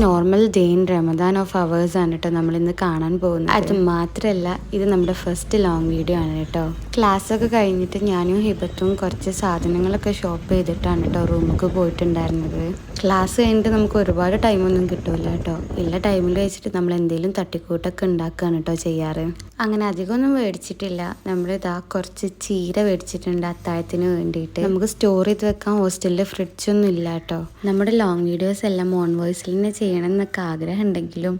Normal day in Ramadan of hours ആണ് കേട്ടോ നമ്മളിന്ന് കാണാൻ പോകുന്നത്. അത് മാത്രമല്ല, ഇത് നമ്മുടെ ഫസ്റ്റ് ലോങ് വീഡിയോ ആണ് കേട്ടോ. ക്ലാസ്സൊക്കെ കഴിഞ്ഞിട്ട് ഞാനും ഹിബത്തും കുറച്ച് സാധനങ്ങളൊക്കെ ഷോപ്പ് ചെയ്തിട്ടാണ് കേട്ടോ റൂമൊക്കെ പോയിട്ടുണ്ടായിരുന്നത്. ക്ലാസ് കഴിഞ്ഞിട്ട് നമുക്ക് ഒരുപാട് ടൈമൊന്നും കിട്ടില്ല കേട്ടോ. ഇല്ല ടൈമിൽ വെച്ചിട്ട് നമ്മൾ എന്തെങ്കിലും തട്ടിക്കൂട്ടൊക്കെ ഉണ്ടാക്കുകയാണ് കേട്ടോ ചെയ്യാറ്. അങ്ങനെ അധികമൊന്നും മേടിച്ചിട്ടില്ല. നമ്മളിതാ കുറച്ച് ചീര മേടിച്ചിട്ടുണ്ട് അത്താഴത്തിന് വേണ്ടിയിട്ട്. നമുക്ക് സ്റ്റോർ ചെയ്ത് വെക്കാൻ ഹോസ്റ്റലിൽ ഫ്രിഡ്ജൊന്നും ഇല്ല കേട്ടോ. നമ്മുടെ ലോങ് വീഡിയോസ് എല്ലാം ഓൺ വോയിസിൽ തന്നെ ചെയ്യണം എന്നൊക്കെ ആഗ്രഹം ഉണ്ടെങ്കിലും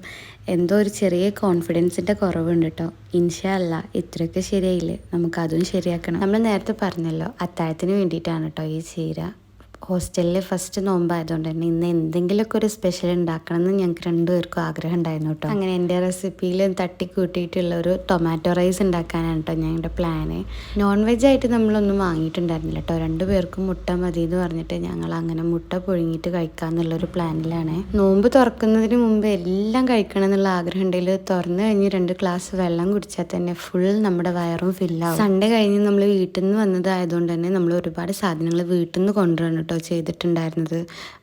എന്തോ ഒരു ചെറിയ കോൺഫിഡൻസിൻ്റെ കുറവുണ്ട് കേട്ടോ. ഇൻഷാ അല്ലാ ഇത്രയൊക്കെ ശരിയായില്ലേ, നമുക്കതും ശരിയാക്കണം. നമ്മൾ നേരത്തെ പറഞ്ഞല്ലോ അത്താഴത്തിന് വേണ്ടിയിട്ടാണ് കേട്ടോ ഈ ചീര. ഹോസ്റ്റലിൽ ഫസ്റ്റ് നോമ്പായതുകൊണ്ട് തന്നെ ഇന്ന് എന്തെങ്കിലുമൊക്കെ ഒരു സ്പെഷ്യൽ ഉണ്ടാക്കണം എന്ന് ഞങ്ങൾക്ക് രണ്ടുപേർക്കും ആഗ്രഹം ഉണ്ടായിരുന്നു കേട്ടോ. അങ്ങനെ എൻ്റെ റെസിപ്പിയിൽ തട്ടിക്കൂട്ടിയിട്ടുള്ള ഒരു ടൊമാറ്റോ റൈസ് ഉണ്ടാക്കാനാണ് കേട്ടോ ഞങ്ങളുടെ പ്ലാന്. നോൺ വെജ് ആയിട്ട് നമ്മളൊന്നും വാങ്ങിയിട്ടുണ്ടായിരുന്നില്ല കേട്ടോ. രണ്ടുപേർക്കും മുട്ട മതി എന്ന് പറഞ്ഞിട്ട് ഞങ്ങൾ അങ്ങനെ മുട്ട പുഴുങ്ങിയിട്ട് കഴിക്കാമെന്നുള്ളൊരു പ്ലാനിലാണ്. നോമ്പ് തുറക്കുന്നതിന് മുമ്പ് എല്ലാം കഴിക്കണം എന്നുള്ള ആഗ്രഹം ഉണ്ടെങ്കിൽ തുറന്നു കഴിഞ്ഞ് 2 ഗ്ലാസ് വെള്ളം കുടിച്ചാൽ തന്നെ ഫുൾ നമ്മുടെ വയറും ഫില്ലാവും. സൺഡേ കഴിഞ്ഞ് നമ്മൾ വീട്ടിൽ നിന്ന് വന്നതായതുകൊണ്ട് തന്നെ നമ്മൾ ഒരുപാട് സാധനങ്ങൾ വീട്ടിൽ നിന്ന് കൊണ്ടുവരണം കേട്ടോ ചെയ്തിട്ടുണ്ടായിരുന്നത്.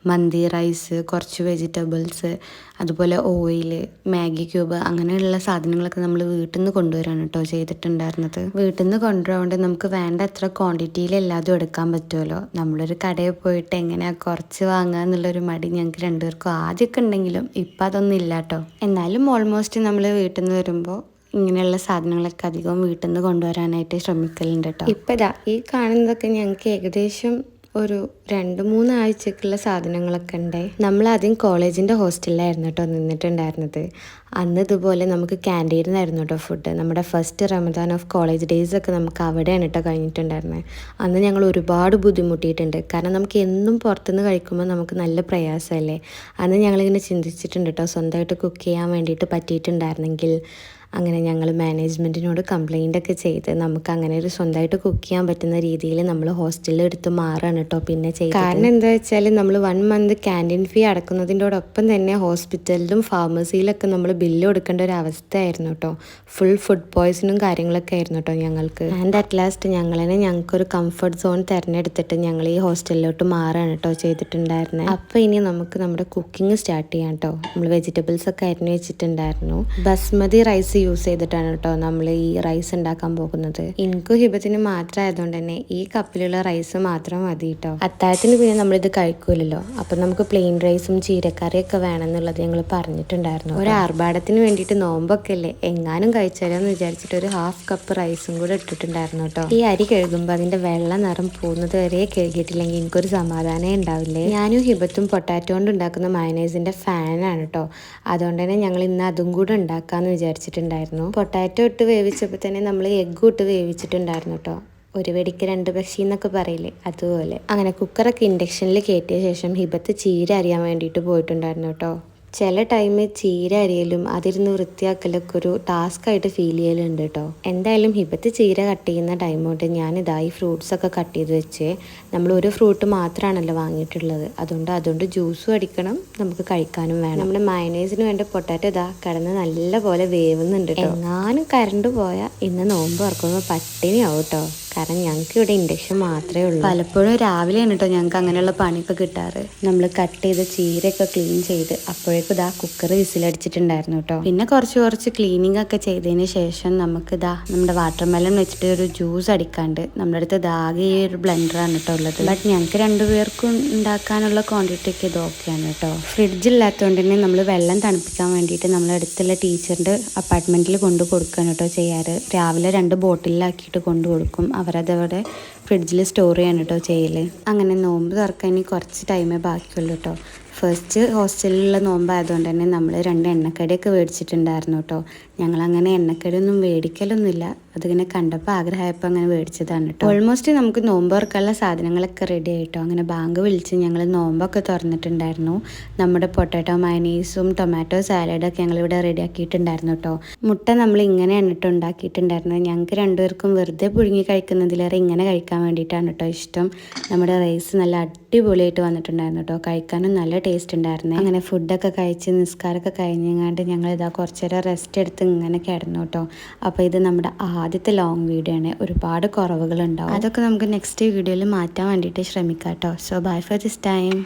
മന്തി റൈസ്, കുറച്ച് വെജിറ്റബിൾസ്, അതുപോലെ ഓയിൽ, മാഗി ക്യൂബ്, അങ്ങനെയുള്ള സാധനങ്ങളൊക്കെ നമ്മൾ വീട്ടിൽ നിന്ന് കൊണ്ടുവരാണ് കേട്ടോ ചെയ്തിട്ടുണ്ടായിരുന്നത്. വീട്ടിൽ നിന്ന് കൊണ്ടുവരുകൊണ്ട് നമുക്ക് വേണ്ട അത്ര ക്വാണ്ടിറ്റിയിൽ എല്ലാതും എടുക്കാൻ പറ്റുമല്ലോ. നമ്മളൊരു കടയിൽ പോയിട്ട് എങ്ങനെയാ കുറച്ച് വാങ്ങുക എന്നുള്ളൊരു മടി ഞങ്ങൾക്ക് രണ്ടുപേർക്കും ആദ്യമൊക്കെ ഉണ്ടെങ്കിലും ഇപ്പം അതൊന്നും ഇല്ല കേട്ടോ. എന്നാലും ഓൾമോസ്റ്റ് നമ്മൾ വീട്ടിൽ നിന്ന് വരുമ്പോൾ ഇങ്ങനെയുള്ള സാധനങ്ങളൊക്കെ അധികം വീട്ടിൽ നിന്ന് കൊണ്ടുവരാനായിട്ട് ശ്രമിക്കലുണ്ട് കേട്ടോ. ഇപ്പം ഇതാ ഈ കാണുന്നതൊക്കെ ഞങ്ങൾക്ക് ഏകദേശം ഒരു 2-3 ആഴ്ചക്കുള്ള സാധനങ്ങളൊക്കെ ഉണ്ട്. നമ്മളാദ്യം കോളേജിൻ്റെ ഹോസ്റ്റലിലായിരുന്നു കേട്ടോ നിന്നിട്ടുണ്ടായിരുന്നത്. അന്ന് ഇതുപോലെ നമുക്ക് ക്യാൻറ്റീനിലായിരുന്നു കേട്ടോ ഫുഡ്. നമ്മുടെ first Ramadan of college days ഒക്കെ നമുക്ക് അവിടെയാണ് കേട്ടോ കഴിഞ്ഞിട്ടുണ്ടായിരുന്നത്. അന്ന് ഞങ്ങൾ ഒരുപാട് ബുദ്ധിമുട്ടിയിട്ടുണ്ട്. കാരണം നമുക്ക് എന്നും പുറത്തുനിന്ന് കഴിക്കുമ്പോൾ നമുക്ക് നല്ല പ്രയാസമല്ലേ. അന്ന് ഞങ്ങളിങ്ങനെ ചിന്തിച്ചിട്ടുണ്ട് കേട്ടോ സ്വന്തമായിട്ട് കുക്ക് ചെയ്യാൻ വേണ്ടിയിട്ട് പറ്റിയിട്ടുണ്ടായിരുന്നെങ്കിൽ. അങ്ങനെ ഞങ്ങൾ മാനേജ്മെൻറ്റിനോട് കംപ്ലൈൻ്റൊക്കെ ചെയ്ത് നമുക്ക് അങ്ങനെ ഒരു സ്വന്തമായിട്ട് കുക്ക് ചെയ്യാൻ പറ്റുന്ന രീതിയിൽ നമ്മൾ ഹോസ്റ്റലിൽ എടുത്ത് മാറാണ് കേട്ടോ പിന്നെ ചെയ്തത്. കാരണം എന്താ വെച്ചാൽ നമ്മൾ 1 മന്ത് ക്യാൻറ്റീൻ ഫീ അടക്കുന്നതിൻ്റെയോടൊപ്പം തന്നെ ഹോസ്പിറ്റലിലും ഫാർമസിയിലൊക്കെ നമ്മൾ ബില്ല് കൊടുക്കേണ്ട ഒരു അവസ്ഥയായിരുന്നു കേട്ടോ. ഫുൾ ഫുഡ് പോയ്സണും കാര്യങ്ങളൊക്കെ ആയിരുന്നു കേട്ടോ ഞങ്ങൾക്ക്. ആൻഡ് അറ്റ് ലാസ്റ്റ് ഞങ്ങൾക്കൊരു കംഫർട്ട് സോൺ തിരഞ്ഞെടുത്തിട്ട് ഞങ്ങൾ ഈ ഹോസ്റ്റലിലോട്ട് മാറാണ് കേട്ടോ ചെയ്തിട്ടുണ്ടായിരുന്നത്. അപ്പോൾ ഇനി നമുക്ക് നമ്മുടെ കുക്കിംഗ് സ്റ്റാർട്ട് ചെയ്യാം കേട്ടോ. നമ്മൾ വെജിറ്റബിൾസ് ഒക്കെ അരിഞ്ഞ് വെച്ചിട്ടുണ്ടായിരുന്നു. ബസ്മതി റൈസ് യൂസ് ചെയ്തിട്ടാണ് കേട്ടോ നമ്മൾ ഈ റൈസ് ഉണ്ടാക്കാൻ പോകുന്നത്. എനിക്കും ഹിബത്തിന് മാത്രമായതുകൊണ്ട് തന്നെ ഈ കപ്പിലുള്ള റൈസ് മാത്രം മതി കേട്ടോ. അത്താഴത്തിന് പിന്നെ നമ്മളിത് കഴിക്കൂലല്ലോ. അപ്പം നമുക്ക് പ്ലെയിൻ റൈസും ചീരക്കറിയൊക്കെ വേണമെന്നുള്ളത് ഞങ്ങൾ പറഞ്ഞിട്ടുണ്ടായിരുന്നു. ഒരു ആർഭാടത്തിന് വേണ്ടിയിട്ട് നോമ്പൊക്കെ അല്ലേ എങ്ങാനും കഴിച്ചാലോ എന്ന് വിചാരിച്ചിട്ട് ഒരു 1/2 കപ്പ് റൈസും കൂടെ ഇട്ടിട്ടുണ്ടായിരുന്നു കേട്ടോ. ഈ അരി കഴുകുമ്പോൾ അതിൻ്റെ വെള്ള നിറം പോകുന്നത് വരെ കഴുകിയിട്ടില്ലെങ്കിൽ എനിക്കൊരു സമാധാനം ഉണ്ടാവില്ലേ. ഞാനും ഹിബത്തും പൊട്ടാറ്റോ കൊണ്ട് ഉണ്ടാക്കുന്ന മയനൈസിൻ്റെ ഫാനാണ് കേട്ടോ. അതുകൊണ്ട് തന്നെ ഞങ്ങൾ ഇന്ന് അതും കൂടെ ഉണ്ടാക്കാമെന്ന് വിചാരിച്ചിട്ടുണ്ട്. പൊട്ടാറ്റോ ഇട്ട് വേവിച്ചപ്പോൾ തന്നെ നമ്മൾ എഗ്ഗും ഇട്ട് വേവിച്ചിട്ടുണ്ടായിരുന്നു കേട്ടോ. ഒരു വെടിക്ക് 2 പക്ഷി എന്നൊക്കെ പറയില്ലേ, അതുപോലെ. അങ്ങനെ കുക്കറൊക്കെ ഇൻഡക്ഷനിൽ കയറ്റിയ ശേഷം ഹിബത്ത് ചീര അരിയാൻ വേണ്ടിയിട്ട് പോയിട്ടുണ്ടായിരുന്നു കേട്ടോ. ചില ടൈമിൽ ചീര അരിയലും അതിരുന്ന് വൃത്തിയാക്കലൊക്കെ ഒരു ടാസ്ക് ആയിട്ട് ഫീൽ ചെയ്യലുണ്ട് കേട്ടോ. എന്തായാലും ഹിബത്ത് ചീര കട്ട് ചെയ്യുന്ന ടൈം കൊണ്ട് ഞാനിതായി ഫ്രൂട്ട്സൊക്കെ കട്ട് ചെയ്ത് വെച്ച്. നമ്മൾ ഒരു ഫ്രൂട്ട് മാത്രമാണല്ലോ വാങ്ങിയിട്ടുള്ളത്. അതുകൊണ്ട് ജ്യൂസും അടിക്കണം, നമുക്ക് കഴിക്കാനും വേണം. നമ്മുടെ മയനൈസിന് വേണ്ട പൊട്ടാറ്റോ ഇതാ കിടന്ന് നല്ല പോലെ വേവുന്നുണ്ട് കേട്ടോ. എങ്ങാനും കറണ്ട് പോയാൽ ഇന്ന് നോമ്പ് തുറക്കുമ്പോൾ പട്ടിണിയാവും കേട്ടോ. കാരണം ഞങ്ങൾക്ക് ഇവിടെ ഇൻഡക്ഷൻ മാത്രമേ ഉള്ളൂ. പലപ്പോഴും രാവിലെയാണ് കേട്ടോ ഞങ്ങൾക്ക് അങ്ങനെയുള്ള പണിയൊക്കെ കിട്ടാറ്. നമ്മൾ കട്ട് ചെയ്ത് ചീരയൊക്കെ ക്ലീൻ ചെയ്ത് അപ്പോഴേക്കും ഇതാ കുക്കർ വിസിലടിച്ചിട്ടുണ്ടായിരുന്നു കേട്ടോ. പിന്നെ കുറച്ച് ക്ലീനിങ് ഒക്കെ ചെയ്തതിന് ശേഷം നമുക്ക് നമ്മുടെ വാട്ടർ മെലൺ വെച്ചിട്ട് ഒരു ജ്യൂസ് അടിക്കാണ്ട് നമ്മുടെ അടുത്ത് ആകെ ഈ ഒരു ബ്ലെൻഡറാണ് കേട്ടോ ഉള്ളത്. ബട്ട് ഞങ്ങൾക്ക് 2 പേർക്കും ഉണ്ടാക്കാനുള്ള ക്വാണ്ടിറ്റി ഒക്കെ ഇത് ഓക്കെയാണ് കേട്ടോ. ഫ്രിഡ്ജില്ലാത്തതുകൊണ്ട് തന്നെ നമ്മൾ വെള്ളം തണുപ്പിക്കാൻ വേണ്ടിയിട്ട് നമ്മളെ അടുത്തുള്ള ടീച്ചറിൻ്റെ അപ്പാർട്ട്മെൻറ്റിൽ കൊണ്ടു കൊടുക്കുകയാണ് കേട്ടോ ചെയ്യാറ്. രാവിലെ 2 ബോട്ടിലാക്കിയിട്ട് കൊണ്ടു കൊടുക്കും. അവരതവിടെ ഫ്രിഡ്ജിൽ സ്റ്റോർ ചെയ്യാൻ കേട്ടോ ചെയ്യല്. അങ്ങനെ നോമ്പ് തുറക്കാൻ ഇനി കുറച്ച് ടൈമേ ബാക്കിയുള്ളൂ കേട്ടോ. ഫസ്റ്റ് ഹോസ്റ്റലിലുള്ള നോമ്പായതുകൊണ്ട് തന്നെ നമ്മൾ 2 എണ്ണക്കടിയൊക്കെ മേടിച്ചിട്ടുണ്ടായിരുന്നു കേട്ടോ. ഞങ്ങളങ്ങനെ എണ്ണക്കടിയൊന്നും മേടിക്കലൊന്നുമില്ല. അതിങ്ങനെ കണ്ടപ്പോൾ ആഗ്രഹമായപ്പോൾ അങ്ങനെ മേടിച്ചതാണ് കേട്ടോ. ഓൾമോസ്റ്റ് നമുക്ക് നോമ്പ് തുറക്കാനുള്ള സാധനങ്ങളൊക്കെ റെഡി ആയിട്ടോ. അങ്ങനെ ബാങ്ക് വിളിച്ച് ഞങ്ങൾ നോമ്പൊക്കെ തുറന്നിട്ടുണ്ടായിരുന്നു. നമ്മുടെ പൊട്ടാറ്റോ മയനീസും ടൊമാറ്റോ സാലഡൊക്കെ ഞങ്ങളിവിടെ റെഡി ആക്കിയിട്ടുണ്ടായിരുന്നു കേട്ടോ. മുട്ട നമ്മൾ ഇങ്ങനെയാണ് കേട്ടോ ഉണ്ടാക്കിയിട്ടുണ്ടായിരുന്നത്. ഞങ്ങൾക്ക് 2 പേർക്കും വെറുതെ പുഴുങ്ങി കഴിക്കുന്നതിലേറെ ഇങ്ങനെ കഴിക്കാൻ വേണ്ടിയിട്ടാണ് കേട്ടോ ഇഷ്ടം. നമ്മുടെ റൈസ് നല്ല അടിപൊളിയായിട്ട് വന്നിട്ടുണ്ടായിരുന്നു കേട്ടോ. കഴിക്കാനും നല്ല ടേസ്റ്റ് ഉണ്ടായിരുന്നു. അങ്ങനെ ഫുഡൊക്കെ കഴിച്ച് നിസ്കാരമൊക്കെ കഴിഞ്ഞങ്ങാണ്ട് ഞങ്ങളിതാ കുറച്ച് നേരം റെസ്റ്റ് എടുത്ത് ഇങ്ങനെ കിടന്നു കേട്ടോ. അപ്പോൾ ഇത് നമ്മുടെ ആദ്യത്തെ ലോങ് വീഡിയോ ആണ്. ഒരുപാട് കുറവുകളുണ്ടാവും. അതൊക്കെ നമുക്ക് നെക്സ്റ്റ് വീഡിയോയിൽ മാറ്റാൻ വേണ്ടിയിട്ട് ശ്രമിക്കാം കേട്ടോ. So bye for this time.